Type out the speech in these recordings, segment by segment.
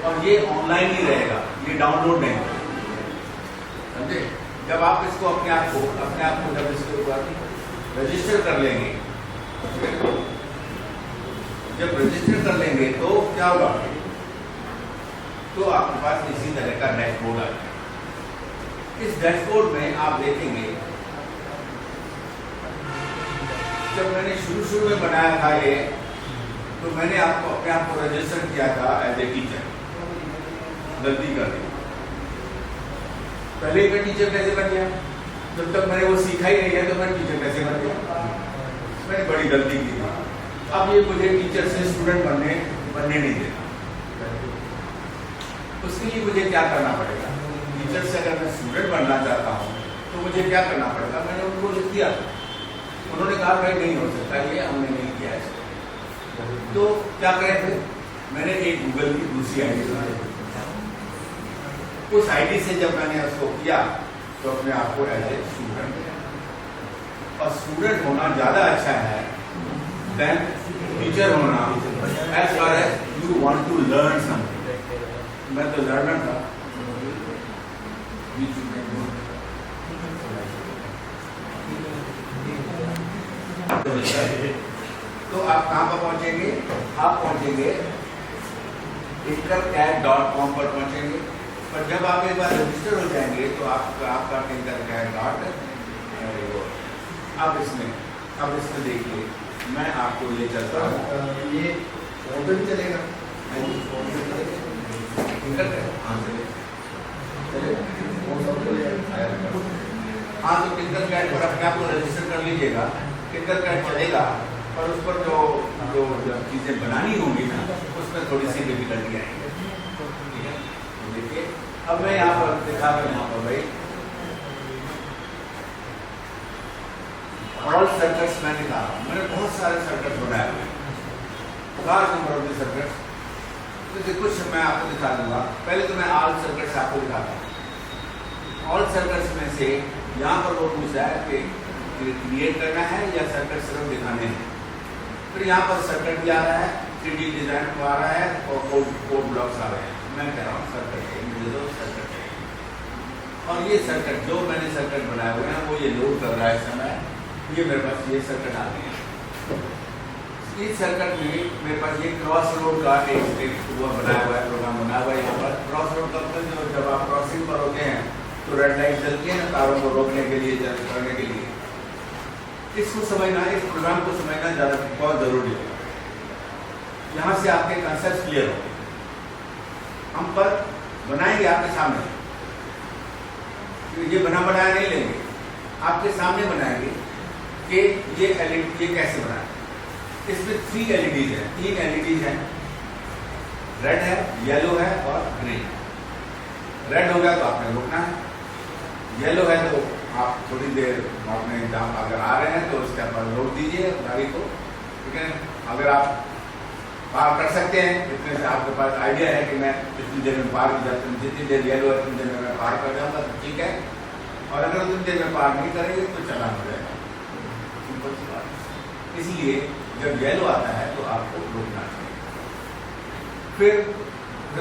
और ये ऑनलाइन ही रहेगा, ये डाउनलोड नहीं होगा, समझे। जब आप इसको अपने आप को जब इसको रजिस्टर कर लेंगे, जब रजिस्टर कर लेंगे तो क्या होगा, तो आपके पास इसी तरह का डैशबोर्ड आ जाएगा। इस डैशबोर्ड में आप देखेंगे, जब मैंने शुरू में बनाया था ये, तो मैंने अपने आप को रजिस्टर किया था एज ए टीचर, गलती कर दी। पहले मैं टीचर कैसे बन गया, जब तक मैंने वो सीखा ही नहीं है तो मैं टीचर कैसे बन गया, मैंने बड़ी गलती की थी। अब ये मुझे टीचर से स्टूडेंट बनने नहीं देता। उसके लिए मुझे क्या करना पड़ेगा, टीचर से अगर मैं स्टूडेंट बनना चाहता हूँ तो मुझे क्या करना पड़ेगा। मैंने उनको लिख दिया, उन्होंने कहा भाई नहीं हो सकता, ये हमने नहीं किया इसको। तो क्या करें फिर, मैंने एक गूगल की दूसरी आईडी बनाई। उस आईडी से जब मैंने उसको किया तो अपने आप को एज ए स्टूडेंट, और स्टूडेंट होना ज्यादा अच्छा है देन टीचर होना, as far as you want to learn something. मैं तो लर्नर था। तो आप कहाँ पर पहुंचेंगे, आप पहुंचेंगे tinkercad.com पर पहुंचेंगे। पर जब आप एक बार रजिस्टर हो जाएंगे तो आपका tinkercad अब इसमें देखिए, मैं आपको ये चलता हूँ, ये फोन पे भी चलेगा, हाँ। तो tinkercad पर अपने आप को रजिस्टर कर लीजिएगा, tinkercad चलेगा। और उस पर जो चीजें बनानी होंगी ना, उसमें थोड़ी सी डिफिकल्टी आएगी, ठीक है। तो देखिए, अब मैं यहाँ पर दिखा रहा हूँ, यहाँ पर भाई ऑल सर्कट्स मैंने कहा, मैंने बहुत सारे सर्कट बनाए हुए हैं, लार्ज नंबर ऑफ द सर्कट्स। तो कुछ मैं आपको दिखा दूंगा। पहले तो मैं ऑल सर्कट्स आपको दिखाता हूँ। ऑल सर्कट्स में से यहाँ पर वो पूछा है कि क्रिएट करना है या सर्कट सिर्फ दिखाने हैं। फिर यहाँ पर सर्कट भी आ रहा है, 3D डिजाइन आ रहा है और कोड ब्लॉक्स आ रहे हैं। मैं कह रहा हूँ सर्कट है, मुझे तो सर्कट है। और ये सर्कट जो मैंने सर्कट बनाए हुए हैं वो ये लोड कर रहा है इस समय। ये मेरे पास ये सर्कट आ गए हैं। इस सर्कट में मेरे पास ये क्रॉस रोड का एक वो बनाया हुआ है, प्रोग्राम बनाया हुआ है। यहाँ पर क्रॉस रोड का मतलब जब आप क्रॉसिंग पर होते हैं तो रेड लाइट जलती है ना, कारों को रोकने के लिए, करने के लिए। इसको समझना, इस प्रोग्राम को समझना बहुत जरूरी है। यहाँ से आपके कंसेप्ट क्लियर हो। हम पर बनाएंगे आपके सामने, ये बना बनाया नहीं लेंगे, आपके सामने बनाएंगे कि ये एलईडी ये कैसे बनाए। इसमें 3 एलईडीज है, 3 एलईडीज हैं, रेड है, येलो है और ग्रीन। रेड हो गया तो आपने रोकना है, येलो है तो आप थोड़ी देर आपने अगर आ रहे हैं तो उसके ऊपर रोक दीजिए गाड़ी को, ठीक है। अगर आप पार कर सकते हैं, इतने से आपके पास आइडिया है कि मैं इतनी देर में पार, जितनी देर येलो है उतनी देर में मैं पार कर जाऊंगा तो ठीक है। और अगर उतनी देर में पार नहीं करेंगे तो चालान हो जाएगा, सिंपल सी बात। इसलिए जब येलो आता है तो आपको रोकना चाहिए। फिर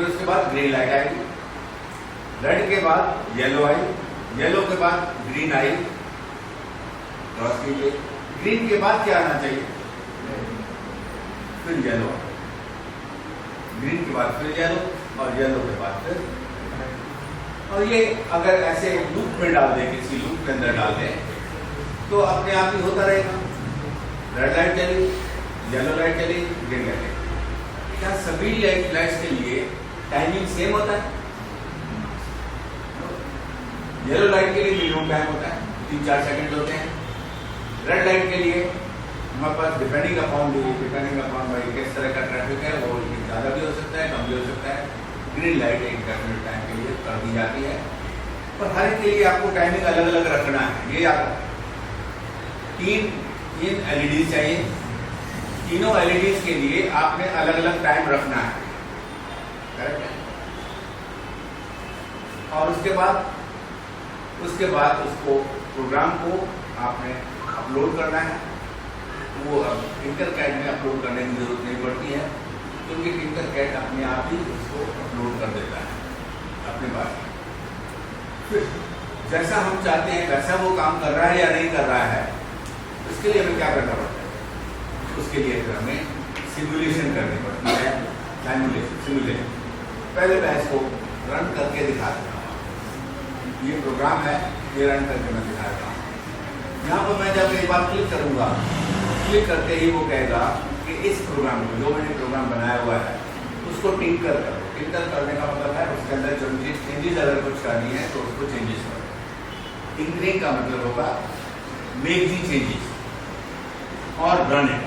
उसके बाद ग्रीन लाइट आएगी, रेड के बाद येलो आई, येलो के बाद ग्रीन आई, क्रॉस कीजिए। ग्रीन के बाद क्या आना चाहिए, फिर येलो, ग्रीन के बाद फिर येलो और येलो के बाद फिर। और ये अगर ऐसे लूप में डाल दें, किसी लूप के अंदर डाल दें तो अपने आप ही होता रहेगा। रेड लाइट चली, येलो लाइट चली, ग्रीन लाइट चली। क्या सभी लाइट्स के लिए टाइमिंग सेम होता है? येलो लाइट के लिए मिनिमम टाइम होता है, 3-4 सेकंड होते हैं। रेड लाइट के लिए हमारे पास डिपेंडिंग अपॉन भाई किस तरह का ट्रैफिक है, वो ज़्यादा भी हो सकता है, कम भी हो सकता है। ग्रीन लाइट एक डेफिनेट टाइम के लिए कर दी जाती है, पर हर एक के लिए आपको टाइमिंग अलग अलग रखना है। ये याद रखना। 3 एलईडी चाहिए, तीनों एलईडी के लिए आपने अलग अलग टाइम रखना है, करेक्ट है। और उसके बाद उसको प्रोग्राम को आपने अपलोड करना है। वो अब tinkercad में अपलोड करने की जरूरत नहीं पड़ती है, क्योंकि टिंकरकैड अपने आप ही उसको अपलोड कर देता है अपने पास। फिर जैसा हम चाहते हैं वैसा वो काम कर रहा है या नहीं कर रहा है, उसके लिए हमें क्या करना पड़ता है? उसके लिए फिर हमें सिमुलेशन करनी पड़ती है। सिमुलेशन पहले मैं इसको रन करके दिखा देता हूँ। ये प्रोग्राम है, ये रन करके मैं दिखा देता हूँ। यहाँ पर मैं जब एक बार क्लिक करूँगा, क्लिक करते ही वो कहेगा कि इस प्रोग्राम को, जो मैंने प्रोग्राम बनाया हुआ है, उसको टिंकर करो। टिंकर करने का मतलब है उसके अंदर जो चेंजेस अगर कुछ करनी है तो उसको चेंजेस करो। टिंकरिंग का मतलब होगा मेक दी चेंजेस और रन इट।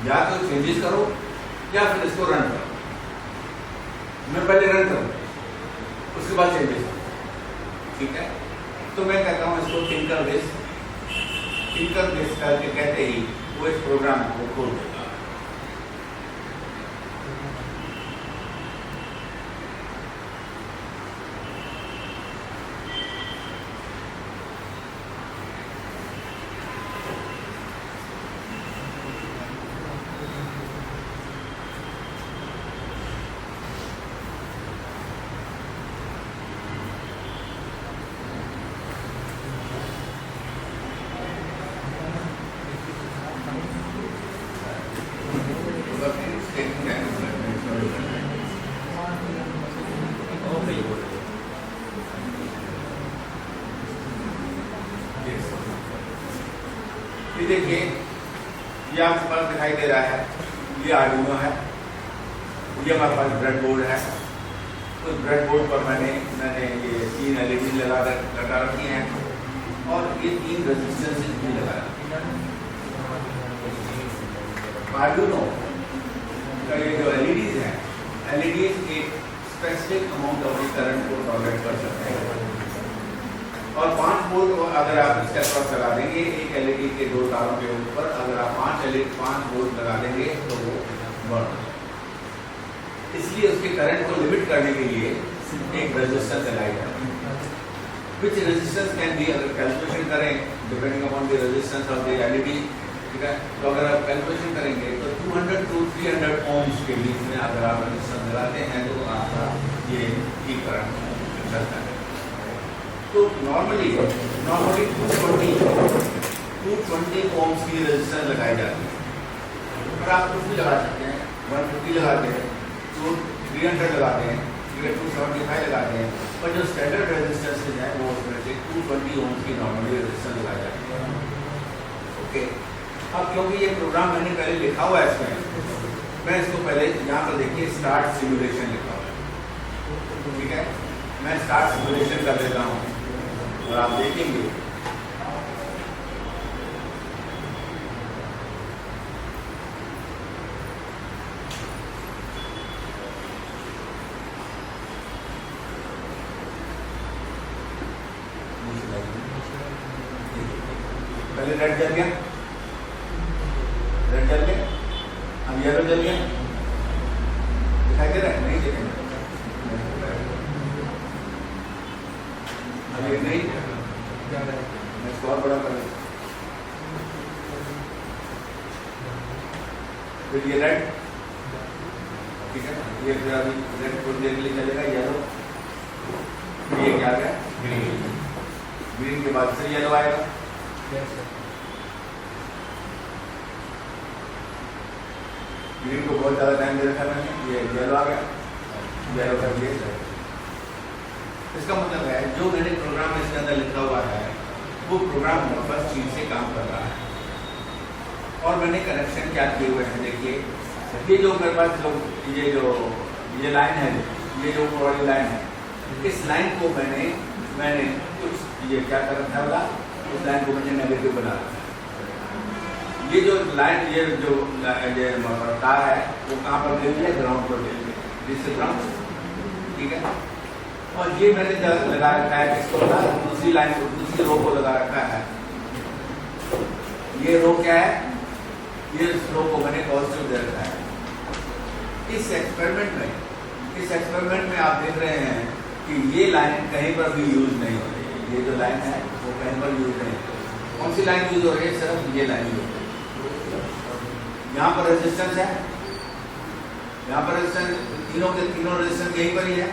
या तो चेंजेस करो या फिर इसको रन करो। मैं पहले रन करूँ, उसके बाद चेंजेस करो, ठीक है? तो मैं कहता हूँ इसको टिंकर दिस करके कहते ही वो इस प्रोग्राम को खोल देगा। ये देखिए, ये आपके पास दिखाई दे रहा है, ये आर्डिनो है, ये हमारे पास ब्रेडबोर्ड है। उस ब्रेडबोर्ड पर मैंने ये 3 LED लगा रखी हैं और ये 3 रेजिस्टेंसेस भी लगा रखी हैं। आर्डिनो का ये जो LEDs हैं, LEDs एक स्पेसिफिक अमाउंट ऑफ करंट को टॉलरेट कर सकते हैं और 5 वोल्ट अगर आप इसके अक्रॉस लगा देंगे, एक LED के 2 तारों के ऊपर अगर आप 5 वोल्ट लगा देंगे तो वो बर्न हो जाएगा। इसलिए उसके करंट को लिमिट करने के लिए एक रेजिस्टेंस लगाई जाती है। विच रेजिस्टेंस कैन बी, अगर कैलकुलेशन करें depending upon the resistance of the LED, ठीक है? तो अगर आप कैलकुलेशन करेंगे तो 200 to 300 ohms के बीच में अगर आप रेजिस्टेंस लगाते हैं तो आपका ये करंट चलता है। तो नॉर्मली 220 ohms की रेजिस्टेंस लगाई जाती है और आप कुछ भी लगा सकते हैं, 150 लगाते हैं, 300 लगाते हैं, 275 लगाते हैं, पर जो स्टैंडर्ड रेजिस्टेंस है वो उसमें से 220 ohms की नॉर्मली रेजिस्टेंस लगाई जाती है। ओके, अब क्योंकि ये प्रोग्राम मैंने पहले लिखा हुआ है इसमें, मैं इसको पहले यहाँ पर देखिए स्टार्ट सिमुलेशन लिखा हुआ है, ठीक है? मैं स्टार्ट सिमुलेशन कर देता हूँ और आप देखेंगे पहले रेड जल गया, अब येलो जल गया, दिखाई दे रहा है? नहीं देखेंगे, अभी नहीं, मैं इसको और बड़ा कर दूँ। फिर ये रेड, ठीक है? ये फिर अभी रेड थोड़ी देर के लिए चलेगा, येलो, ये क्या है? ग्रीन के बाद फिर येलो आएगा। ग्रीन को बहुत ज़्यादा टाइम दे रखा मैंने, ये येलो आ गया, येलो कर दिया। इसका मतलब है जो मैंने प्रोग्राम इसके अंदर लिखा हुआ है वो प्रोग्राम फर्स्ट चीज से काम कर रहा है और मैंने कनेक्शन क्या किए हुए हैं। देखिए, ये जो मेरे पास ये लाइन है, ये जो वाली लाइन है, इस लाइन को मैंने कुछ ये क्या कर रखा है, इस लाइन को मैंने नेगेटिव बना रखा है। ये जो लाइन, ये जो तार है वो कहाँ पर दे दिया? ग्राउंड पर दे दिया, जिससे ग्राउंड, ठीक है? और ये मैंने लगा रखा है इसको, दूसरी लाइन को, दूसरी रो को लगा रखा है। ये रो क्या है? ये रो को मैंने पॉजिटिव दे रखा है। इस एक्सपेरिमेंट में आप देख रहे हैं कि ये लाइन कहीं पर भी यूज नहीं हो रही है। ये जो लाइन है वो कहीं पर यूज नहीं हो रही। कौन सी लाइन यूज हो रही है? सिर्फ ये लाइन यूज हो रही है। यहाँ पर रेजिस्टेंस है, यहाँ पर रेजिस्टेंस तीनों के तीनों रेजिस्टेंस यहीं पर ही है,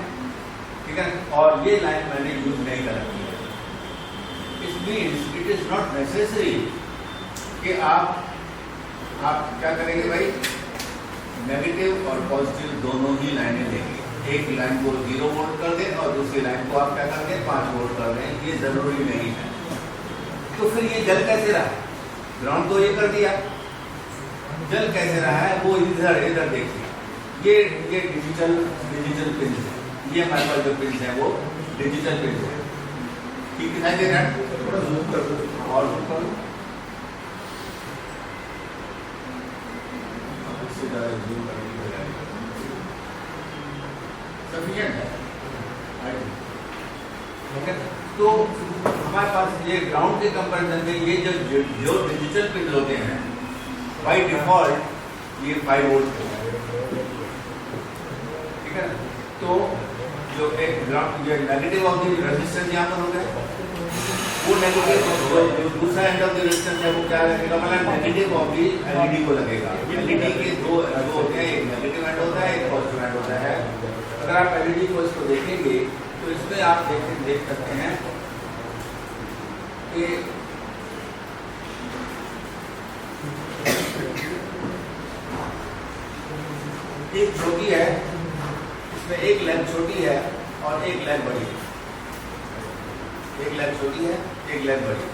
ठीक है। और ये लाइन मैंने यूज नहीं कर रखी है। It means it is not necessary कि आप क्या करेंगे भाई, नेगेटिव और पॉजिटिव दोनों ही लाइनें लेंगे। एक लाइन को 0 वोल्ट कर दें और दूसरी लाइन को आप क्या कर दें 5 वोल्ट कर दें, ये जरूरी नहीं है। तो फिर ये जल कैसे रहा? ग्राउंड तो ये कर दिया, जल कैसे रहा है वो इधर देखिए। ये डिजिटल पिन है, ये हमारे पास जो पिन है वो डिजिटल पिन है, ठीक दिखाई दे रहा है? थोड़ा जूम कर दो और जूम कर दो, इससे ज़्यादा जूम करने की बजाय सफिशिएंट है, ठीक है। तो हमारे पास ये ग्राउंड के कंपैरिजन में ये जो डिजिटल पिन होते हैं बाय डिफॉल्ट ये 5 वोल्ट होता है, ठीक है। तो जो एक ग्राउंड ये नेगेटिव ऑफ द रेजिस्टेंस यहाँ पर हो गया, वो नेगेटिव जो दूसरा एंड ऑफ द रेजिस्टेंस है वो क्या लगेगा, मतलब नेगेटिव ऑफ द एलईडी को लगेगा। एलईडी के दो होते हैं, एक नेगेटिव एंड होता है, एक पॉजिटिव एंड होता है। अगर आप एलईडी को इसको देखेंगे तो इसमें आप देख सकते हैं कि एक छोटी है, इसमें एक लेग छोटी है और एक लेग बड़ी है। एक लेग छोटी है, एक लेग बड़ी है।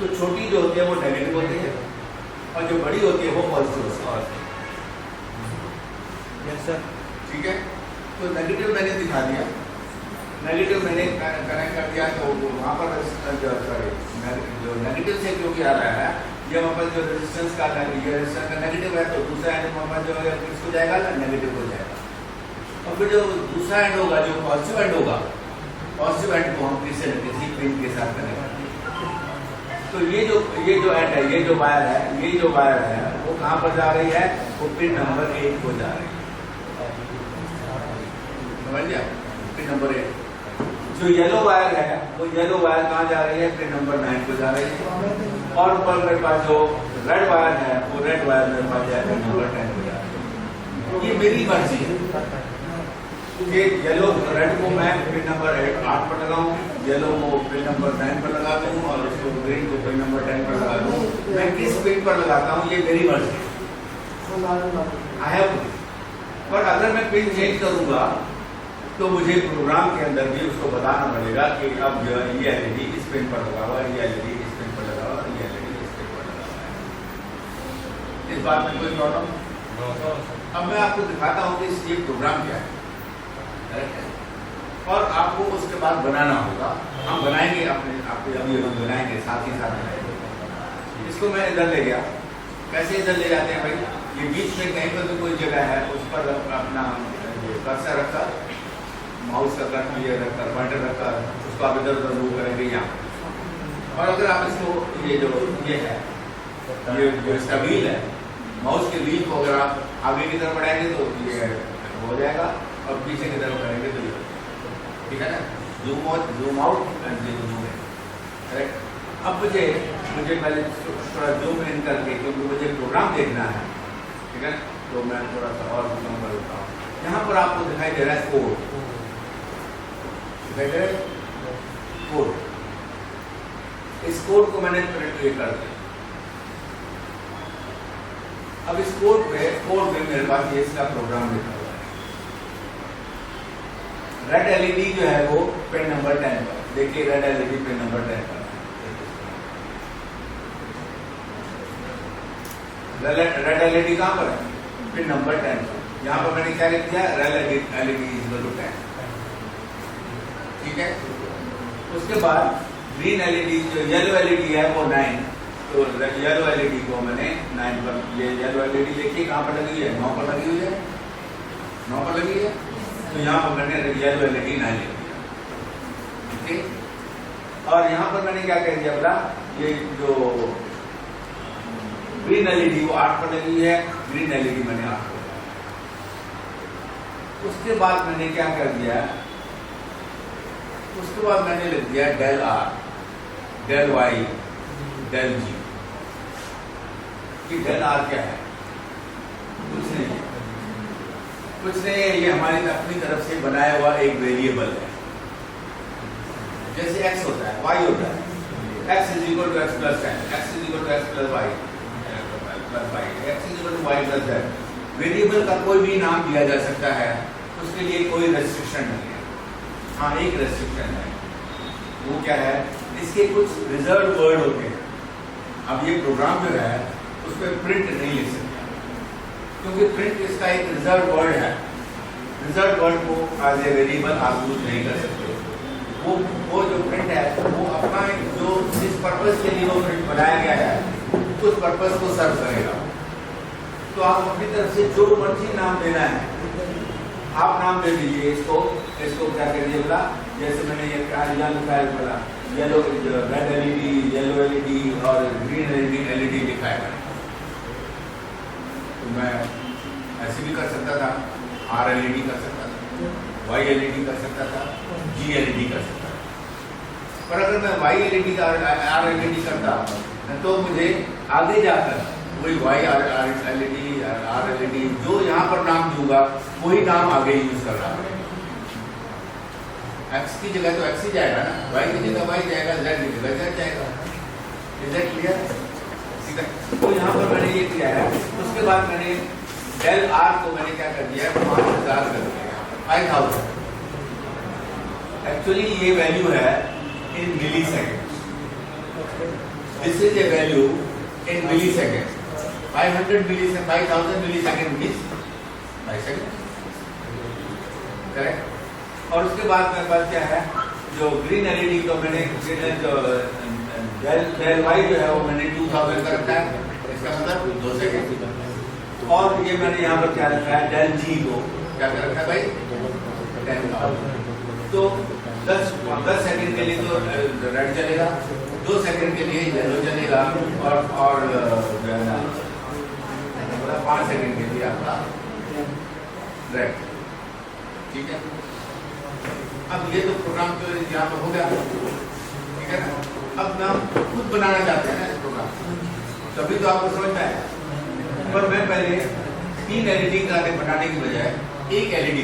तो छोटी जो होती है वो नेगेटिव होती है और जो बड़ी होती है वो पॉजिटिव होती है। यस सर, ठीक है। तो नेगेटिव मैंने दिखा दिया, नेगेटिव मैंने कनेक्ट कर दिया। तो वहाँ पर सॉरी जो नेगेटिव से क्योंकि आ रहा है, ये वहाँ पर जो रेजिस्टेंस का रेजिस्टेंस का नेगेटिव है तो दूसरा एंड वहाँ पर जो है किसको जाएगा ना, नेगेटिव हो जाएगा। और फिर जो दूसरा एंड होगा जो पॉजिटिव एंड होगा, पॉजिटिव एंड को हम किसी न किसी पिन के साथ कनेक्ट। तो ये जो एंड है, ये जो वायर है वो कहाँ पर जा रही है, वो पिन नंबर 1 को जा रही है, समझ गया? Pin number 1। जो येलो वायर है वो येलो वायर कहाँ जा रही है, पिन नंबर 9 को जा रही है। और ऊपर मेरे पास जो रेड वायर है वो रेड वायर मेरे पास जाएगा पिन नंबर 10 को जा रही है। ये मेरी मर्जी है कि येलो रेड को मैं पिन नंबर 8 पर लगाऊं, येलो को पिन नंबर 9 पर लगा दूं और उसको ग्रीन को पिन नंबर 10 पर लगा दूं। मैं किस पिन पर लगाता हूं ये मेरी मर्जी है, आई हैव। पर अगर मैं पिन चेंज करूंगा तो मुझे प्रोग्राम के अंदर भी उसको बताना पड़ेगा कि अब ये एलईडी इस पिन पर लगा हुआ है, ये एलईडी इस पिन पर लगा हुआ है, ये एलईडी इस पिन पर लगा हुआ है। इस बात में कोई प्रॉब्लम? अब मैं आपको दिखाता हूँ कि ये प्रोग्राम क्या है, और आपको उसके बाद बनाना होगा। हम बनाएंगे आपके अभी हम बनाएंगे, साथ ही साथ बनाएंगे। इसको मैं इधर ले गया, कैसे इधर ले जाते हैं भाई, ये बीच में कहीं पर भी कोई जगह है उस पर अपना कर्सर रखकर, माउस का कर्सर ये रखकर, पॉइंटर रखकर उसको आप इधर उधर मूव करेंगे यहाँ। और अगर आप इसको ये है ये जो इसका व्हील है, माउस के व्हील को अगर आप आगे की तरफ बढ़ाएंगे तो ये हो जाएगा और पीछे की तरफ करेंगे तो ये, ठीक है ना। Zoom out and zoom in, correct. अब मुझे पहले थोड़ा जूम इन करके, क्योंकि मुझे प्रोग्राम देखना है, ठीक है, तो मैं थोड़ा सा और जूम कर देता हूँ। यहाँ पर आपको दिखाई दे रहा है कोड, दिखाई दे रहा है कोड। इस कोड को मैंने प्रिंट कर दिया। अब इस कोड में मेरे पास ये इसका प्रोग्राम लिखा हुआ है। रेड एलईडी जो है वो पिन नंबर 10 पर, देखिए रेड एलईडी पिन नंबर 10 पर। रेड एलईडी कहाँ पर है, पिन नंबर 10 पर। यहाँ पर मैंने क्या लिख दिया, रेड एलईडी इक्वल टू 10, ठीक है। उसके बाद ग्रीन एलईडी जो येलो एलईडी है वो 9, तो येलो एलईडी को मैंने 9 पर, ये येलो एलईडी देखिए कहाँ पर लगी है, 9 पर लगी हुई है, 9 पर लगी है। तो यहाँ पर मैंने येलो एलईडी 9 लिख दिया, ठीक है। और यहाँ पर मैंने क्या कह दिया बोला, ये जो ग्रीन एलईडी वो 8 पर लगी है, ग्रीन एलईडी मैंने 8 पर लगाया। उसके बाद मैंने क्या कर दिया, उसके बाद मैंने लिख दिया del R, del Y, del G. कि डेल आर क्या है, कुछ नहीं है, कुछ नहीं है, ये हमारी अपनी तरफ से बनाया हुआ एक वेरिएबल है। जैसे x होता है, y होता है, x is equal to x plus 10, x is equal to x plus y, x is equal to y plus z। Variable का कोई भी नाम दिया जा सकता है, उसके लिए कोई रेस्ट्रिक्शन नहीं है। हाँ, एक रेस्ट्रिक्शन है, वो क्या है, इसके कुछ रिजर्व वर्ड होते हैं। अब ये प्रोग्राम जो है उस पर प्रिंट नहीं लिख सकते, क्योंकि प्रिंट इसका एक रिजर्व वर्ड है। रिजर्व वर्ड को एज ए वेरिएबल आप यूज नहीं कर सकते। वो जो प्रिंट है वो अपना जो जिस पर्पस के लिए वो प्रिंट बनाया गया है उस पर्पस को सर्व करेगा। तो आप अपनी तरफ से जो मर्जी नाम देना है आप नाम दे दीजिए। इसको क्या करिए बोला, जैसे मैंने ये यहाँ लिखा है बोला yellow red LED, yellow LED और ग्रीन एलईडी लिखा है। तो मैं ऐसे भी कर सकता था, आर एलईडी कर सकता था, वाई एलईडी कर सकता था, जी एलईडी कर सकता था। पर अगर मैं वाई एलईडी का आर एलईडी करता तो मुझे आगे जाकर वही Y R LED R LED जो यहाँ पर नाम दूंगा वही नाम आगे यूज कर रहा है। एक्स की जगह तो एक्स ही जाएगा ना, वाई की जगह वाई जाएगा, जेड की जगह जेड जाएगा। Is that clear? तो यहाँ पर मैंने ये किया है। उसके बाद मैंने डेल आर को मैंने क्या कर दिया, 5000 कर दिया, 5000। एक्चुअली ये वैल्यू है in millisecond. This is a value in millisecond. 500 millisecond, 5000 millisecond means 5 second, correct. और उसके बाद मेरे पास क्या है, जो ग्रीन एलईडी को मैंने डेल वाई जो है वो मैंने 2000 का रखा है, इसका मतलब 2 सेकेंड। और ये मैंने यहाँ पर क्या रखा है, डेल जी को क्या कर रखा है भाई, 10,000। तो 10 सेकेंड के लिए तो रेड चलेगा, 2 सेकेंड के लिए येलो चलेगा और 5 सेकेंड के लिए आपका रेड। ठीक है, अब ये तो प्रोग्राम तो यहाँ पर हो गया, ठीक है ना। अब हम खुद बनाना चाहते हैं ना इस प्रोग्राम, तभी तो आपको समझ में आया। पर मैं पहले 3 एलईडी का बनाने की बजाय एक एलईडी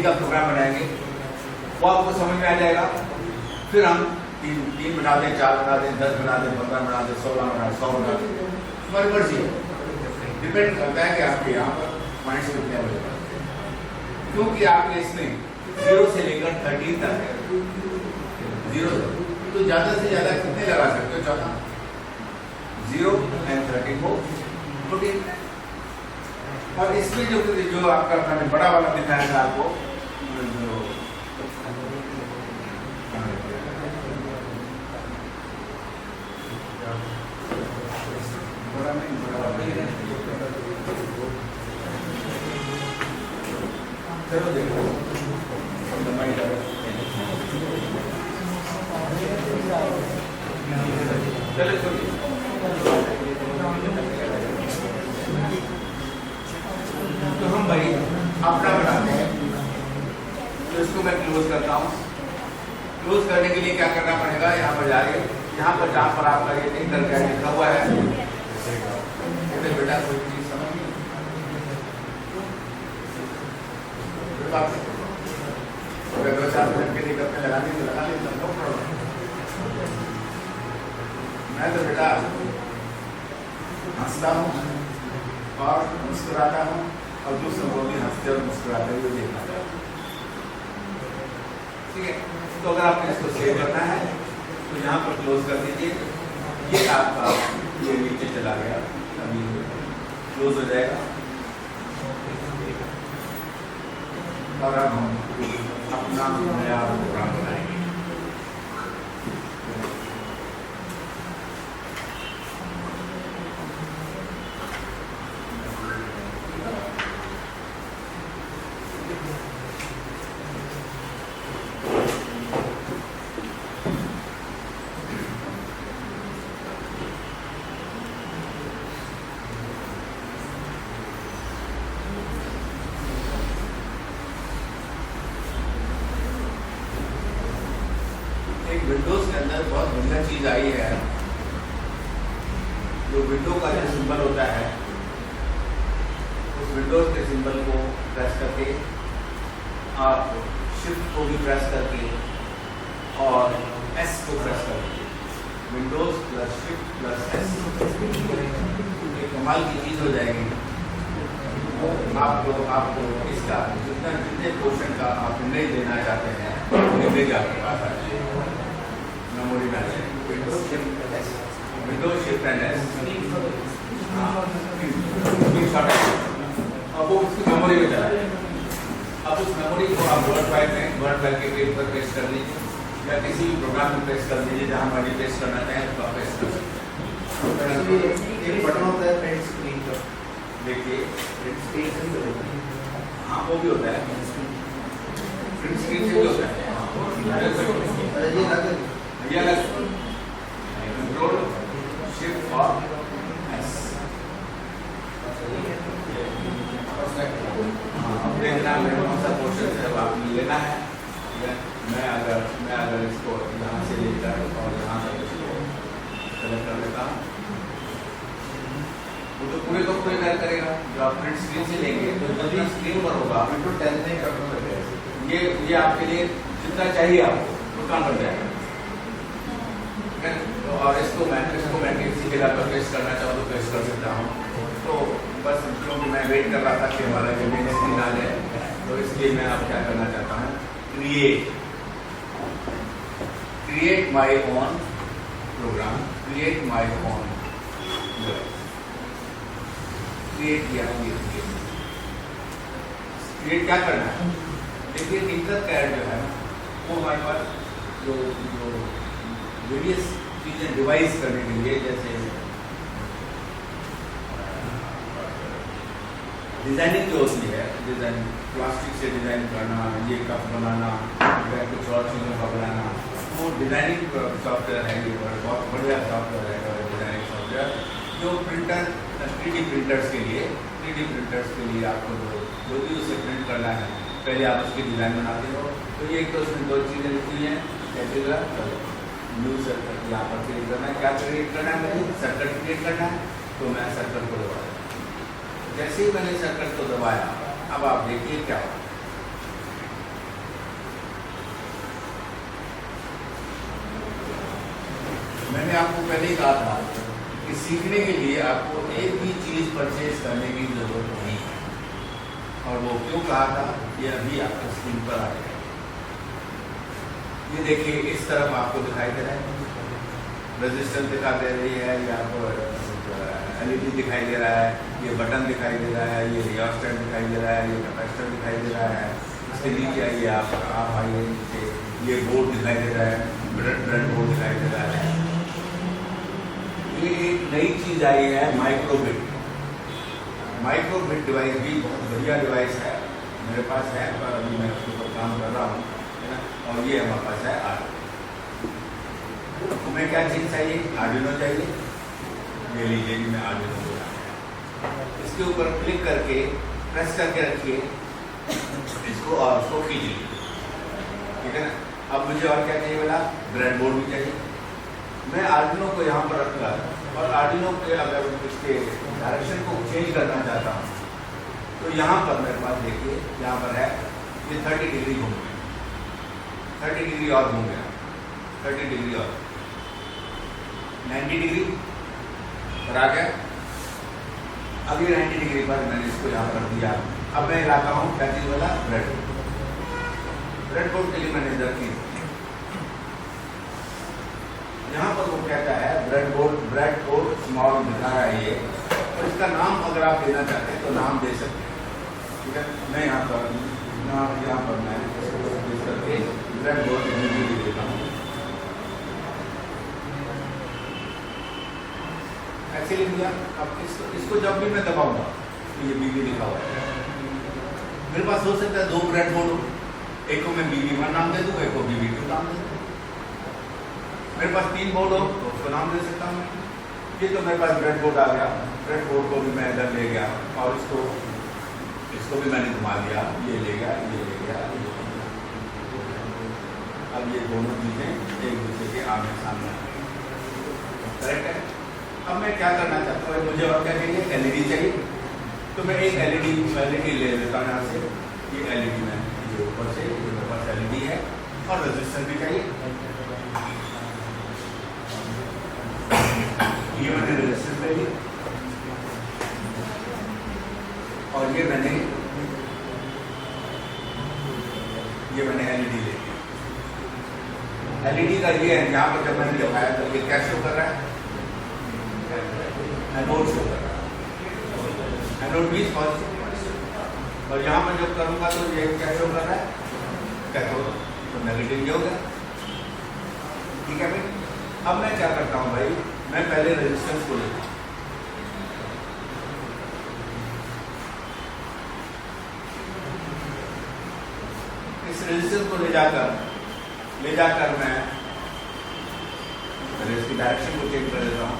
का प्रोग्राम बनाएंगे, वो आपको समझ में आ जाएगा। फिर हम 3 बना दें, 4 बना दें, 10 बना दें, 15 बना दें, 16 बना दें, 100 बना दें, हमारी मर्जी है। डिपेंड करता है कि आपके यहाँ पर पॉइंट्स कितने अवेलेबल, क्योंकि आपके इसमें 0 से लेकर 13 तक है। 0 तो ज्यादा से ज्यादा कितने लगा सकते हो, 14, 0 and 13 को 14। और इसमें जो आपका मैंने बड़ा वाला दिखाया था आपको, जो बड़ा नहीं, चलो देखो चलो तो हम भाई अपना बनाते हैं। तो इसको मैं क्लोज करता हूँ। क्लोज करने के लिए क्या करना पड़ेगा, यहाँ पर जाइए, यहाँ पर जहाँ पर आपका ये इंटर क्या लिखा हुआ है, बेटा कोई चीज समझ नहीं, अगर 2-4 मिनट के लिए करने लगाने तो लगा लेते, नो प्रॉब्लम। मैं तो बेटा हंसता हूँ और मुस्कुराता हूँ और दूसरों को भी हंसते और मुस्कुराते हुए देखना चाहता हूँ। ठीक है, तो अगर आपने इसको सेव करना है तो यहाँ पर क्लोज कर दीजिए। ये आपका ये नीचे चला गया, अभी क्लोज हो जाएगा। और अब हम अपना नया प्रोग्राम बनाएंगे। विंडोज के अंदर बहुत बढ़िया चीज आई है, जो विंडो का जो सिंबल होता है विंडोज के सिंबल को प्रेस करके, आप शिफ्ट को भी प्रेस करके और एस को प्रेस करके, Windows plus shift plus S, एक कमाल की चीज हो जाएगी। आपको इसका जितने क्वेश्चन का आप निर्णय लेना चाहते हैं निर्णय आपके पास आ जाएगा। Memory management Windows shift and S, अब वो उसकी मेमोरी में चला जाएगा। अब उस मेमोरी को आप वर्ड फाइल के पेज पर पेस्ट कर लीजिए या किसी भी प्रोग्राम में पेस्ट कर लीजिए जहाँ मर्जी पेस्ट करना चाहें तो आप पेस्ट कर सकते हैं। एक बटन होता है प्रिंट स्क्रीन का, देखिए प्रिंट स्क्रीन से भी होता है। हाँ वो भी होता है, प्रिंट स्क्रीन से भी होता है। ये अलग कंट्रोल शिफ्ट और एस। अब देखना है कौन सा पोर्शन है आपने लेना है। मैं अगर इसको यहाँ से लेकर और यहाँ तक इसको सेलेक्ट कर लेता हूँ, वो तो पूरे को पूरे कर करेगा। जो आप प्रिंट स्क्रीन से लेंगे तो जब भी स्क्रीन पर होगा विंडो 10 नहीं करना, ये आपके लिए जितना चाहिए आपको वो काम कर जाएगा। तो और इसको मैं किसी जगह पर पेस्ट करना चाहूँ तो पेस्ट कर सकता हूँ। तो बस क्योंकि मैं वेट कर रहा था कि हमारा जो मेन स्क्रीन आ जाए, तो इसलिए मैं अब क्या करना चाहता हूँ, create my own program, create my own, create किया। क्रिएट क्या करना है, देखिए इंटरकैड जो है वो हमारे पास जो वेरियस चीज़ें डिवाइस करने के लिए, जैसे डिजाइनिंग जो होती है, डिजाइन प्लास्टिक से डिजाइन करना, ये कप बनाना या कुछ और चीज़ों का बनाना, वो डिजाइनिंग सॉफ्टवेयर है। ये बहुत बढ़िया सॉफ्टवेयर है डिजाइनिंग सॉफ्टवेयर, जो प्रिंटर 3D प्रिंटर्स के लिए आपको जो भी उसे प्रिंट करना है पहले आप उसकी डिज़ाइन बनाते हो। तो ये एक तो उसमें दो चीज़ें लिखी हैं, न्यू सर्कट यहाँ पर क्रिएट करना है। क्या क्रिएट करना है, मुझे सर्कट क्रिएट करना है, तो मैं सर्कट को दबाया। जैसे ही मैंने सर्कट को दबाया, अब आप देखिए क्या होगा। मैंने आपको पहले ही कहा था कि सीखने के लिए आपको एक भी चीज परचेज करने की जरूरत नहीं है, और वो क्यों कहा था ये अभी आपको स्क्रीन पर आ जाएगा। ये देखिए इस तरफ आपको दिखाई दे रहा है, रेजिस्टेंस दिखा दे रही है, या आपको LED दिखाई दे रहा है, ये बटन दिखाई दे रहा है, ये रियोस्टेट दिखाई दे रहा है, ये कैपेसिटर दिखाई दे रहा है। इसके नीचे आइए आप आइए नीचे, ये बोर्ड दिखाई दे रहा है, ब्रेड बोर्ड दिखाई दे रहा है। ये एक नई चीज आई है, माइक्रोबिट डिवाइस भी बहुत बढ़िया डिवाइस है, मेरे पास है, पर अभी मैं उसके ऊपर काम कर रहा हूँ, है ना। और ये हमारे पास है आर्डिनो। तुम्हें क्या चीज़ चाहिए, आर्डिनो चाहिए, ले लीजिए कि मैं आर्डिनो को इसके ऊपर क्लिक करके प्रेस करके रखिए इसको और उसको खींचिए, ठीक है ना। अब मुझे और क्या चाहिए, बोला ब्रेड बोर्ड भी चाहिए। मैं आर्डिनो को यहाँ पर रखूँगा, और आर्डिनो के अगर इसके डायरेक्शन को चेंज करना चाहता हूँ तो यहाँ पर मेरे पास देखिए, यहाँ पर है ये 30 डिग्री घूम गया, 30 डिग्री और घूम गया, 30 डिग्री और 90 डिग्री पर आ गया। अब ये 90 डिग्री पर मैंने इसको यहाँ पर दिया। अब मैं लाता हूँ क्या चीज़ वाला, ब्रेड बोर्ड के लिए मैंने इधर की, यहाँ पर वो कहता है ब्रेड बोर्ड स्मॉल दिखा रहा है ये, और इसका नाम अगर आप देना चाहते हैं तो नाम दे सकते हैं, ठीक है। मैं यहाँ पर मैं करके ब्रेड बोर्ड देता हूँ, ऐसे लिख दिया। अब इसको जब भी मैं दबाऊंगा ये BB लिखा हुआ है, मेरे पास हो सकता है 2 ब्रेड बोर्ड हो, एक को मैं BB1 नाम दे दूँ, एक को BB2 नाम दे दूँ। मेरे पास 3 बोर्ड हो तो उसको नाम दे सकता हूँ। ये तो मेरे पास ब्रेड बोर्ड आ गया, ब्रेड बोर्ड को भी मैं इधर ले गया और इसको भी मैंने घुमा दिया, ये ले गया, ये ले गया। अब ये दोनों चीज़ें एक दूसरे के आमने सामने, करेक्ट है। अब मैं क्या करना चाहता हूँ, मुझे और क्या चाहिए, LED चाहिए, तो मैं एक एलईडी ले लेता हूँ यहाँ से। ये एलईडी में ये ऊपर से ये मेरे पास एलईडी है और रेजिस्टेंस भी चाहिए। ये मैंने रेजिस्टेंस ले ली और ये मैंने एलईडी ले ली। एलईडी का ये है, यहाँ पर जब मैंने दिखाया तो ये क्या शो कर रहा है? एनोड शो कर रहा है। Anode means positive. और यहाँ पर जब करूँगा तो ये क्या शो कर रहा है? कैथोड। तो नेगेटिव ये हो गया। ठीक है भाई। अब मैं क्या करता हूँ भाई, मैं पहले रेजिस्टेंस को लेता हूँ। इस रेजिस्टेंस को ले जाकर मैं इसकी डायरेक्शन को चेंज कर देता हूँ।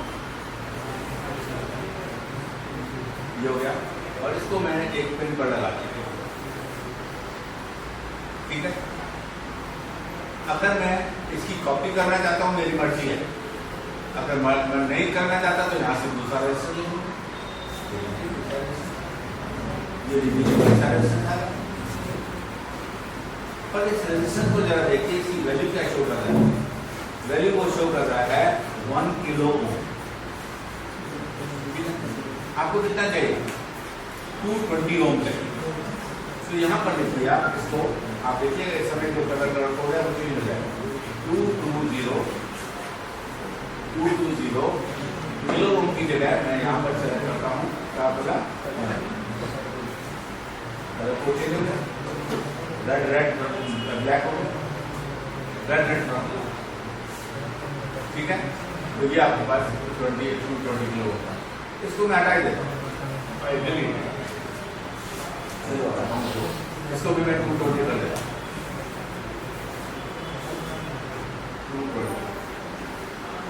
ये हो गया और इसको मैं एक पिन पर लगा दिया। ठीक है। अगर मैं इसकी कॉपी करना चाहता हूँ, मेरी मर्जी है। अगर मैं नहीं करना चाहता तो यहाँ से दूसरा रेजिस्टेंस ले लूँगा। ये दूसरा रेजिस्टेंस आ गया। पर इस रेजिस्टेंस को जरा देखिए, इसकी वैल्यू क्या शो कर रहा है? वैल्यू वो शो कर रहा है 1 किलो ओम। आपको कितना चाहिए? 220 ओम चाहिए। तो यहाँ पर देखिए आप इसको, आप देखिए इस समय जो कलर हो गया वो चेंज हो जाएगा। 220 किलो ओम की जगह मैं यहाँ पर सेलेक्ट करता हूँ। क्या बोला? कलर चेंज हो गया। रेड ब्लैक हो गया। रेड ठीक है। तो ये आपके पास 220 किलो होता है। इसको मैं हटा ही देता हूँ। इसको भी मैं 220 कर देता हूँ। 220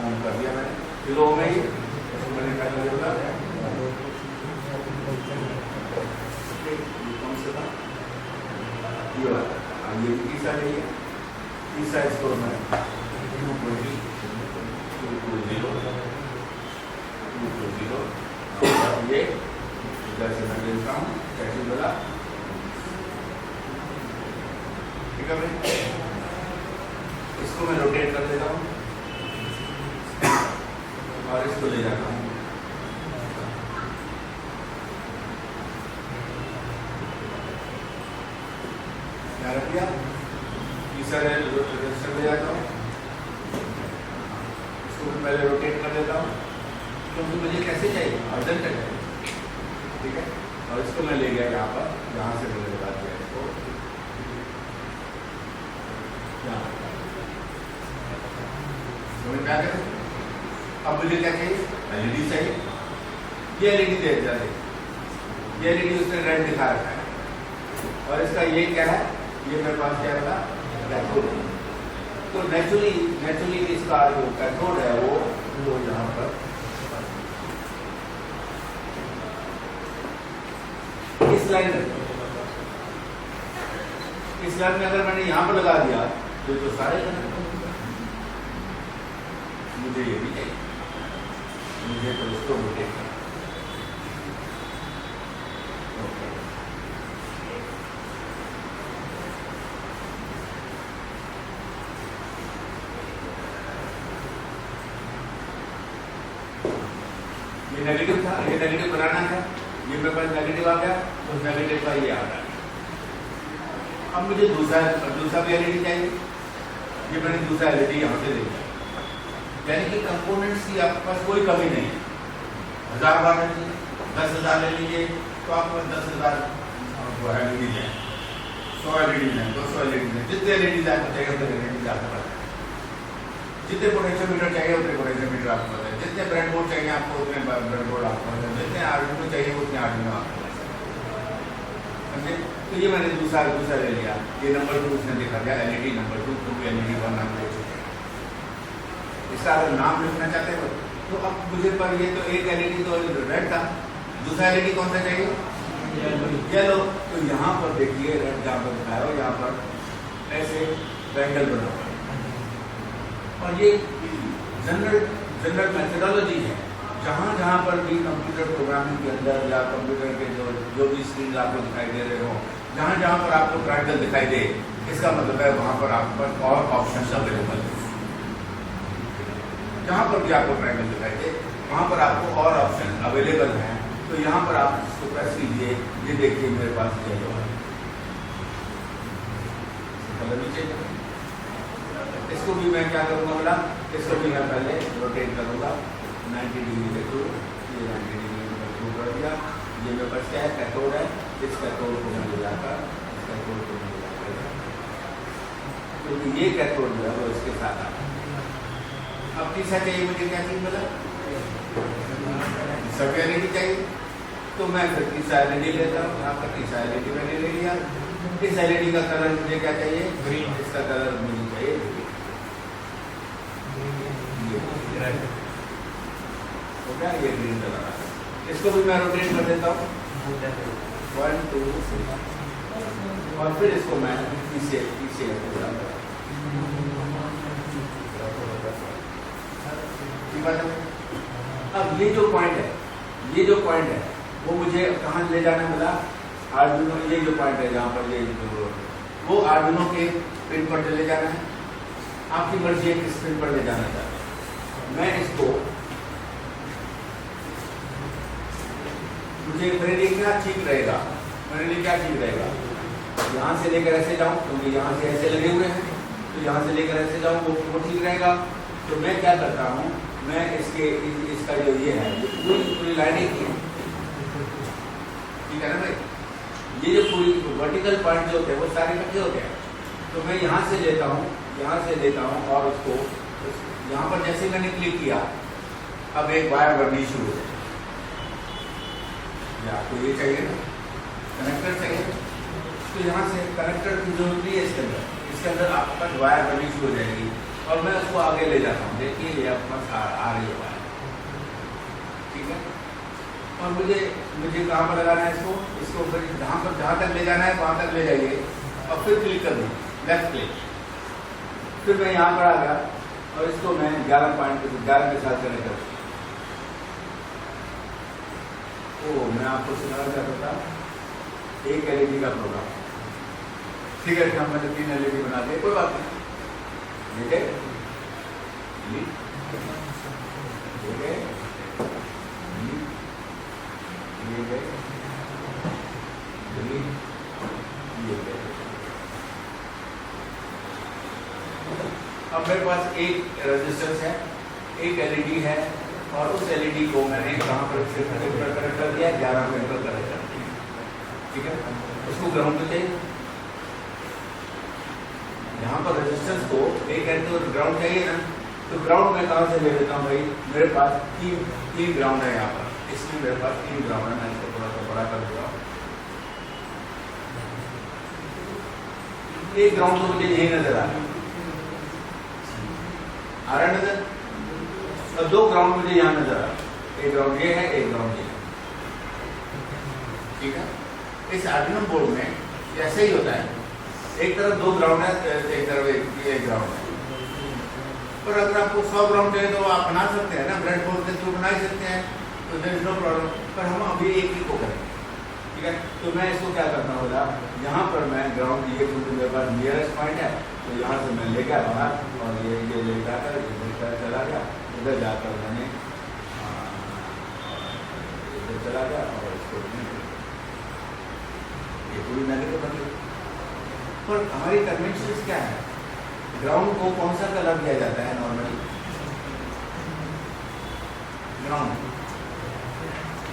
ऑन कर दिया मैंने किलो में ही। इसको मैंने कर दिया कौन से था? ये वाला। ये तीसरा नहीं है। तीसरा इसको मैं 220 ये इधर से मैं लेता हूँ। कैसे बोला? ठीक है भाई। इसको मैं रोटेट कर देता हूँ और इसको ले जाता हूँ। क्या रख दिया? तीसरा रेजिस्टर ले जाता हूँ। इसको मैं पहले रोटेट कर देता हूँ क्योंकि मुझे कैसे चाहिए? अर्जेंट चाहिए। ठीक है। और इसको मैं ले गया यहाँ पर, यहाँ से मैंने लगा दिया इसको यहाँ। तो मैं क्या करूँ? अब मुझे क्या चाहिए? एलईडी चाहिए। ये एलईडी दे दिया। ये एलईडी उसने रेड दिखा रखा है और इसका ये क्या है? ये मेरे पास क्या था? कैथोड। तो नेचुरली इसका जो कैथोड है वो यहाँ पर इस लाइन में अगर मैंने यहाँ पर लगा दिया तो सारे कनेक्ट हो गए। मुझे ये भी चाहिए। मुझे तो इसको रोटेट करना। ये नेगेटिव था, ये नेगेटिव बनाना है। ये मेरे पास नेगेटिव आ गया तो नेगेटिव का ये आ रहा है। अब मुझे दूसरा भी एलईडी चाहिए। ये मैंने दूसरा एलईडी यहाँ से ले लिया। यानी कि कंपोनेंट्स की आपके पास कोई कमी नहीं है। 1000 बार ले लीजिए, 10,000 ले लीजिए तो आपके पास 10,000 एलईडी लें, 100 एलईडी लें, 200 एलईडी लें। जितने एलईडी आपको चाहिए उतने एलईडी आपके पास है। जितने पोटेंशियोमीटर चाहिए उतने पोटेंशियोमीटर आपको पास है। जितने ब्रेडबोर्ड चाहिए आपको उतने ब्रेडबोर्ड आपको पास है। जितने आर्डिनो चाहिए उतने आर्डिनो आपको पास है। समझे? तो ये मैंने दूसरा ले लिया। ये नंबर 2 उसने दिखा दिया। एलईडी नंबर 2 क्योंकि एलईडी 1 नाम ले चुके हैं। इसका अगर नाम लिखना चाहते हो तो अब मुझे पर ये तो एक एलईडी तो रेड था। दूसरा एलईडी कौन सा चाहिए? येलो। तो यहाँ पर देखिए रेड जहाँ पर दिखाया हो, यहाँ पर ऐसे बैंगल बना हुआ है। और ये जनरल मेथडोलॉजी है जहाँ जहाँ पर भी कंप्यूटर प्रोग्रामिंग के अंदर या कंप्यूटर के जो भी स्क्रीन आपको दिखाई दे रहे हो, जहाँ जहाँ पर आपको ट्रायंगल दिखाई दे, इसका मतलब है वहाँ पर आप पर और ऑप्शन अवेलेबल है। जहाँ पर भी आपको ट्रायंगल दिखाई दे वहाँ पर आपको और ऑप्शन अवेलेबल हैं। तो यहाँ पर आप इसको प्रेस कीजिए, ये देखिए मेरे पास ये जो है कलर भी चेंज करें। इसको भी मैं क्या करूँगा बोला, इसको भी मैं पहले रोटेट करूँगा 90 डिग्री के थ्रू, ये 90 डिग्री का थ्रू कर दिया। ये मेरे पास क्या है, कैथोड है, इस कैथोड को मैं ले जाकर इस कैथोड को मैं ले जाकर, क्योंकि ये कैथोड जो है वो इसके साथ आ रहा है। अब तीसरा चाहिए मुझे, क्या चीज मिला, सब एलईडी चाहिए, तो मैं फिर तीसरा एलईडी लेता हूँ। यहाँ पर तीसरा एलईडी मैंने ले लिया। इस एलईडी का कलर मुझे क्या चाहिए, ग्रीन। इसका कलर मुझे चाहिए ग्रीन। हो गया, ये ग्रीन कलर आ गया। इसको भी मैं रोटेट कर देता हूँ 1 2 3 और फिर इसको मैं पीछे पीछे अब ये जो पॉइंट है, ये जो पॉइंट है वो मुझे कहाँ ले जाना मिला, आर्डुइनो। ये जो पॉइंट है जहाँ पर ये जो वो आर्डुइनो के पिन पर ले जाना है। आपकी मर्जी है किस पिन पर ले जाना चाहते हैं। मैं इसको, मुझे मेरे लिए क्या ठीक रहेगा, मेरे लिए क्या ठीक रहेगा, यहाँ से लेकर ऐसे जाऊँ, क्योंकि यहाँ से ऐसे लगे हुए हैं, तो यहाँ से लेकर ऐसे जाऊँ वो ठीक रहेगा। तो मैं क्या करता हूँ, मैं इसका जो ये है पूरी लाइनिंग की, ठीक है ना भाई, ये जो पूरी वर्टिकल पॉइंट जो होते हैं वो सारे इकट्ठे होते हैं। तो मैं यहाँ से लेता हूँ, यहाँ से लेता हूँ और उसको यहाँ पर जैसे मैंने क्लिक किया, अब एक वायर बढ़नी शुरू हो जाए। आपको ये चाहिए ना, कनेक्टर चाहिए, तो यहाँ से कनेक्टर की जरूरत नहीं है इसके अंदर आपका वायर बढ़नी शुरू हो जाएगी और मैं उसको आगे ले जाता हूँ। देखिए ये आपके पास आ रही है वायर, ठीक है। और मुझे कहाँ पर लगाना है इसको फिर जहाँ तक ले जाना है वहाँ तक ले जाइए और फिर क्लिक कर दूँ, लेफ्ट क्लिक। फिर मैं यहाँ पर आ गया और इसको मैं 11 के साथ कनेक्ट करूँ। मैं आपको सुनाना चाहता था एक एलईडी का प्रोग्राम, ठीक है। हम मैंने 3 एलईडी बना दिए, कोई बात नहीं, ठीक है। अब मेरे पास एक रेजिस्टेंस है, एक एलईडी है और उस एलईडी को मैंने कहाँ पर कनेक्ट कर दिया, 11 पिन पर कनेक्ट कर दिया, ठीक है। उसको ग्राउंड पे चाहिए, यहाँ पर रेजिस्टेंस को एक एंड तो ग्राउंड चाहिए ना, तो ग्राउंड में कहाँ से ले लेता हूँ भाई, मेरे पास तीन ग्राउंड है यहाँ पर, इसमें मेरे पास 3 ग्राउंड है। मैं इसको थोड़ा सा बड़ा कर दूँगा। एक ग्राउंड तो मुझे यही नजर आ रहा है नजर, और 2 ग्राउंड मुझे यहाँ नजर आ रहा है। एक ग्राउंड ये है, एक ग्राउंड ये है, ठीक है। इस आर्डिनो बोर्ड में ऐसे ही होता है, एक तरफ 2 ग्राउंड है, एक तरफ एक ग्राउंड है। पर अगर आपको 100 ग्राउंड चाहिए तो आप बना सकते हैं ना, ब्रेड बोर्ड के थ्रू बना ही सकते हैं, तो देयर इज नो प्रॉब्लम। पर हम अभी एक ही को करेंगे, ठीक है। तो मैं इसको क्या करता हूँ, यहाँ पर मैं ग्राउंड ये क्योंकि मेरे पास नियरेस्ट पॉइंट है, तो यहाँ से मैं लेकर बाहर और ये ले जाकर इधर चला गया, इधर जाकर मैंने इधर चला गया और इसको ये पूरी नेगेटिव बन गई। पर हमारी कन्वेंशन क्या है, ग्राउंड को कौन सा कलर दिया जाता है नॉर्मली, ग्राउंड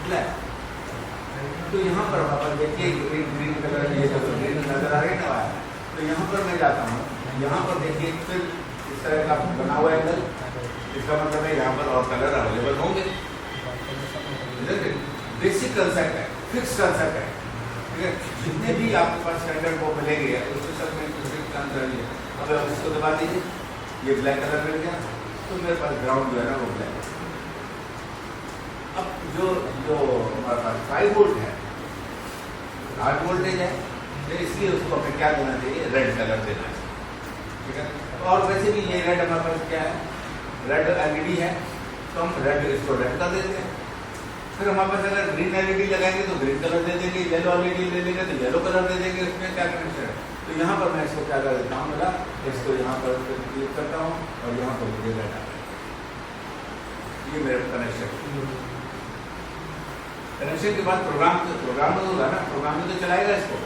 ब्लैक। तो यहाँ पर वापस देखिए ग्रीन कलर, ये ग्रीन नजर आ रही है ना, तो यहाँ पर मैं जाता हूँ, यहाँ पर देखिए फिर इस तरह का बना हुआ है कलर, इसका मतलब है यहाँ पर और कलर अवेलेबल होंगे। बेसिक कंसेप्ट है, फिक्स कंसेप्ट है, ठीक है। जितने भी आपके पास स्टैंडर्ड वो मिलेंगे उसके सब में आंसर है। अब आप इसको दबा दीजिए, ये ब्लैक कलर मिल गया, तो मेरे पास ग्राउंड जो है ना वो ब्लैक। अब जो हमारे पास 5 वोल्ट है, 8 वोल्टेज है, तो इसलिए उसको हमें क्या देना चाहिए, रेड कलर देना चाहिए, ठीक है। और वैसे भी ये रेड हमारे पास क्या है, रेड एलईडी है, तो हम रेड इसको रेड कर देते हैं। फिर हमारे पास अगर ग्रीन एलईडी लगाएंगे तो ग्रीन कलर दे देंगे, येलो एलईडी ले लेंगे तो येलो कलर दे देंगे। उसमें क्या कनेक्शन है? तो यहाँ पर मैं इसको क्या कर देता हूँ, मेरा इसको यहाँ पर क्लिक करता हूँ और यहाँ पर मुझे रेड आता है। ये मेरा कनेक्शन के बाद प्रोग्राम तो होगा ना, प्रोग्राम में तो चलाएगा इसको।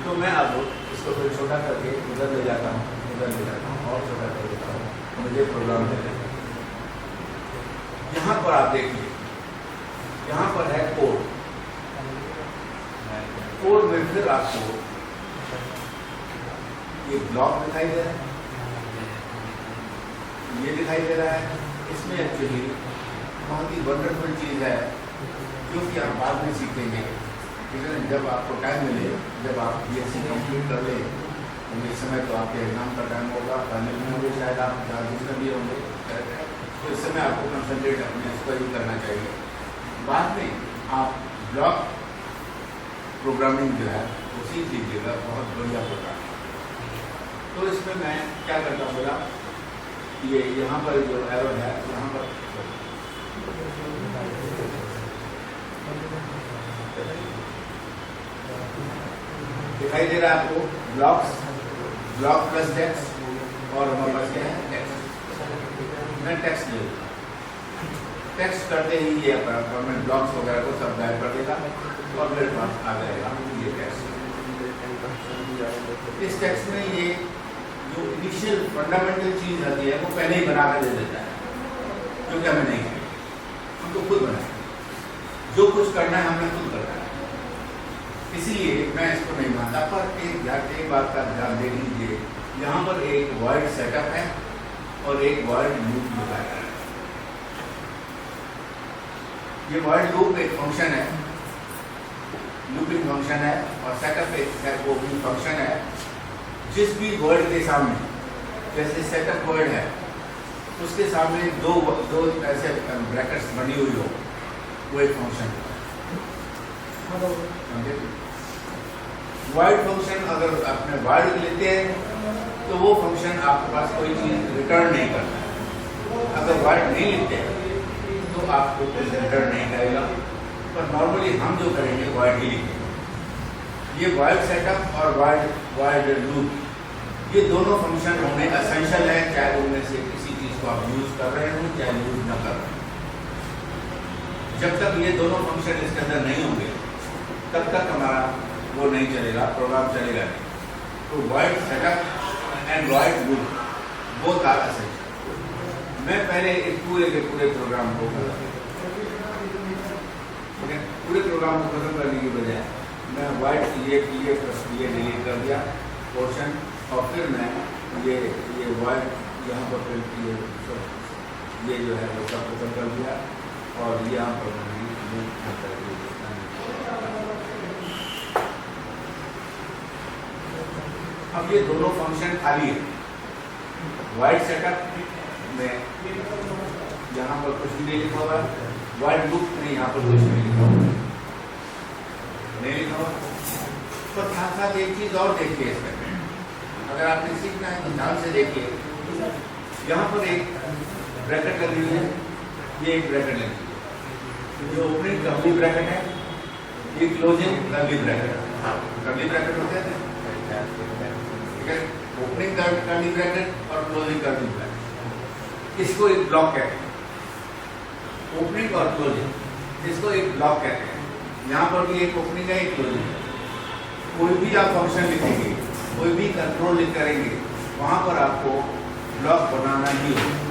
तो मैं अब इसको फिर छोटा करके उधर ले जाता हूँ, उधर ले जाता हूँ और छोटा कर देता हूँ, मुझे प्रोग्राम दे देगा। यहाँ पर आप देखिए, यहाँ पर है कोड। कोड में फिर आपको ये ब्लॉक दिखाई दे रहा है, ये दिखाई दे रहा है। इसमें एक्चुअली बहुत ही वंडरफुल चीज़ है जो कि आप बाद में सीखेंगे। लेकिन जब आपको टाइम मिले, जब आप BSc कंप्लीट कर ले, इस समय तो आपके एग्जाम का टाइम होगा, फाइनल में होंगे, शायद आप दूसरे भी होंगे, तो इस समय आपको कंसंट्रेट अपने इस पर ही करना चाहिए। बाद में आप ब्लॉक प्रोग्रामिंग जो है वो सीख लीजिएगा, बहुत बढ़िया प्रोग्राम। तो इसमें मैं क्या करता हूँ, बोला ये यहाँ पर जो एरो है, यहाँ पर दिखाई दे रहा है आपको ब्लॉक प्लस टेक्स्ट, और हमारे पास क्या है टेक्स्ट। मैं टेक्स्ट ले लूँगा, टेक्स्ट करते ही ये अपना ब्लॉक्स वगैरह को सब गायब कर देगा और मेरे पास आ जाएगा ये टेक्स्ट। इस टेक्स्ट में ये जो इनिशियल फंडामेंटल चीज़ आती है वो पहले ही बना कर दे देता है, क्योंकि हमें नहीं है, हमको खुद बनाए। जो कुछ करना है हमें खुद करना है, इसीलिए मैं इसको नहीं मानता। पर एक बात का ध्यान दे लीजिए, यहाँ पर एक वॉइड सेटअप है और एक वॉइड लूप लगाया है। ये वॉइड लूप एक फंक्शन है, लूपिंग फंक्शन है, और सेटअप एक वो भी फंक्शन है। जिस भी वर्ड के सामने, जैसे सेटअप वर्ड है, उसके सामने दो ऐसे ब्रैकेट्स बनी हुई हो, वो एक फंक्शन है। वाइड फंक्शन अगर अपने वाइड लेते हैं तो वो फंक्शन आपके पास कोई चीज रिटर्न नहीं करता है। अगर वाइड नहीं लेते तो आपको कुछ रिटर्न नहीं करेगा, पर नॉर्मली हम जो करेंगे वाइड ही लिखेंगे। ये वाइड सेटअप और वाइड लूप, ये दोनों फंक्शन होने एसेंशियल है, चाहे उनमें से किसी चीज को आप यूज कर रहे हो चाहे यूज न कर रहे हो। जब तक ये दोनों फंक्शन इसके अंदर नहीं होंगे तब तक हमारा वो नहीं चलेगा, प्रोग्राम चलेगा नहीं। तो void setup and void loop both are essential. मैं पहले इस पूरे के पूरे प्रोग्राम को पूरे प्रोग्राम को खत्म करने की बजाय मैं वाइड ये डिलीट कर दिया पोर्शन, और फिर मैं ये वाइड यहाँ पर फिर ये जो है वो सब खत्म कर दिया, और यहाँ पर अब ये दोनों फंक्शन खाली है। वाइड सेटअप में यहाँ पर कुछ भी नहीं लिखा हुआ है, वाइड लूप में यहाँ पर कुछ नहीं लिखा हुआ है, नहीं लिखा हुआ। तो साथ साथ एक चीज और देखिए इसमें, अगर आपने सीखना है तो ध्यान से देखिए। यहाँ पर एक ब्रैकेट लगी हुई है, ये एक ब्रैकेट लगी हुई है, जो ओपनिंग कर्ली ब्रैकेट है, ये क्लोजिंग कर्ली ब्रैकेट है। कर्ली ब्रैकेट होते हैं, ठीक है, ओपनिंग कर्ली ब्रैकेट और क्लोजिंग कर्ली ब्रैकेट। इसको एक ब्लॉक कहते हैं, ओपनिंग और क्लोजिंग, इसको एक ब्लॉक कहते हैं। यहाँ पर भी एक ओपनिंग है, एक क्लोजिंग है। कोई भी आप फंक्शन लिखेंगे, कोई भी कंट्रोल करेंगे, वहाँ पर आपको ब्लॉक बनाना ही होगा।